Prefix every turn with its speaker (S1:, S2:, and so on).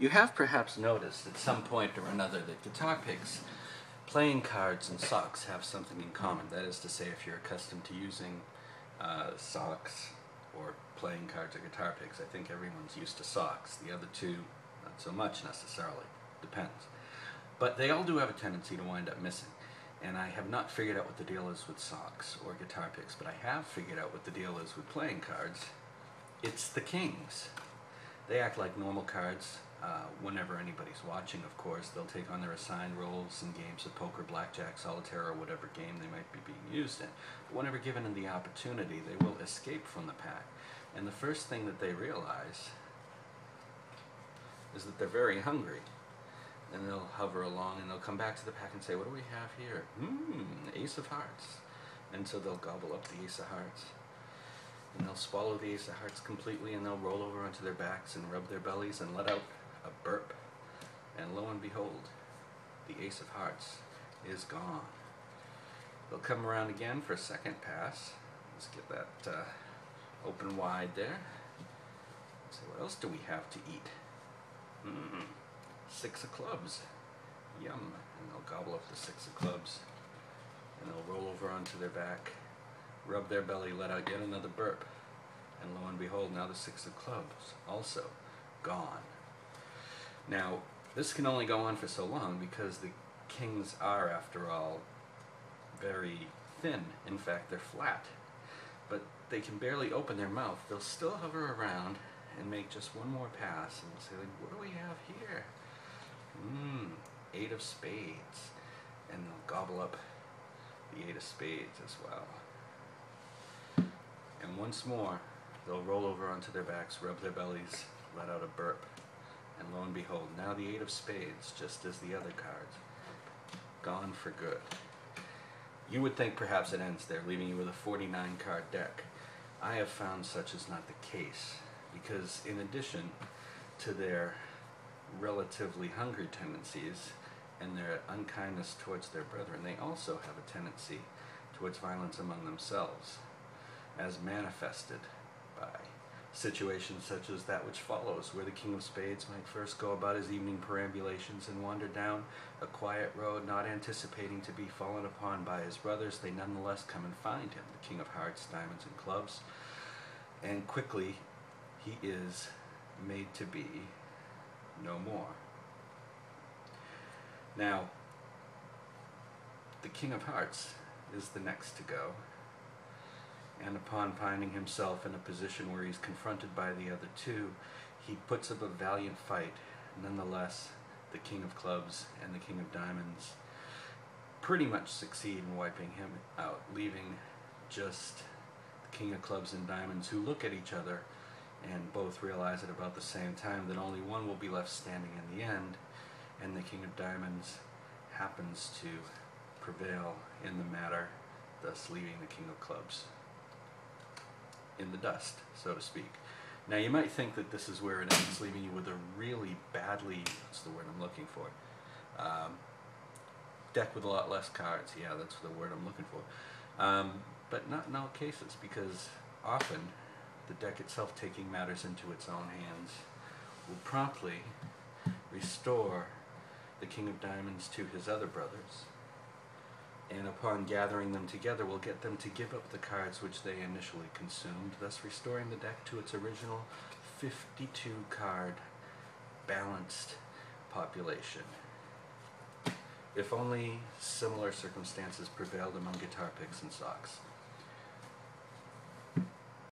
S1: You have perhaps noticed at some point or another that guitar picks, playing cards, and socks have something in common. That is to say, if you're accustomed to using socks or playing cards or guitar picks, I think everyone's used to socks. The other two, not so much necessarily. Depends. But they all do have a tendency to wind up missing. And I have not figured out what the deal is with socks or guitar picks, but I have figured out what the deal is with playing cards. It's the kings. They act like normal cards. Whenever anybody's watching, of course, they'll take on their assigned roles in games of poker, blackjack, solitaire, or whatever game they might be being used in. But whenever given the opportunity, they will escape from the pack. And the first thing that they realize is that they're very hungry. And they'll hover along and they'll come back to the pack and say, what do we have here? Ace of hearts. And so they'll gobble up the ace of hearts. And they'll swallow the ace of hearts completely, and they'll roll over onto their backs and rub their bellies and let out a burp. And lo and behold, the ace of hearts is gone. They'll come around again for a second pass. Let's get that open wide there. So what else do we have to eat? Six of clubs. Yum. And they'll gobble up the six of clubs. And they'll roll over onto their back, rub their belly, let out yet another burp. And lo and behold, now the six of clubs also gone. Now, this can only go on for so long because the kings are, after all, very thin. In fact, they're flat. But they can barely open their mouth. They'll still hover around and make just one more pass. And they'll say, like, what do we have here? Eight of spades. And they'll gobble up the eight of spades as well. And once more, they'll roll over onto their backs, rub their bellies, let out a burp. And lo and behold, now the eight of spades, just as the other cards, gone for good. You would think perhaps it ends there, leaving you with a 49 card deck. I have found such is not the case, because in addition to their relatively hungry tendencies and their unkindness towards their brethren, they also have a tendency towards violence among themselves, as manifested by situations such as that which follows, where the King of Spades might first go about his evening perambulations and wander down a quiet road, not anticipating to be fallen upon by his brothers. They nonetheless come and find him, the King of Hearts, Diamonds, and Clubs, and quickly he is made to be no more. Now, the King of Hearts is the next to go, and upon finding himself in a position where he's confronted by the other two, he puts up a valiant fight. Nonetheless, the King of Clubs and the King of Diamonds pretty much succeed in wiping him out, leaving just the King of Clubs and Diamonds, who look at each other and both realize at about the same time that only one will be left standing in the end, and the King of Diamonds happens to prevail in the matter, thus leaving the King of Clubs in the dust, so to speak. Now you might think that this is where it ends, leaving you with a really badly, what's the word I'm looking for, deck with a lot less cards. Yeah, that's the word I'm looking for. But not in all cases, because often the deck itself, taking matters into its own hands, will promptly restore the King of Diamonds to his other brothers, and upon gathering them together will get them to give up the cards which they initially consumed, thus restoring the deck to its original 52 card balanced population. If only similar circumstances prevailed among guitar picks and socks.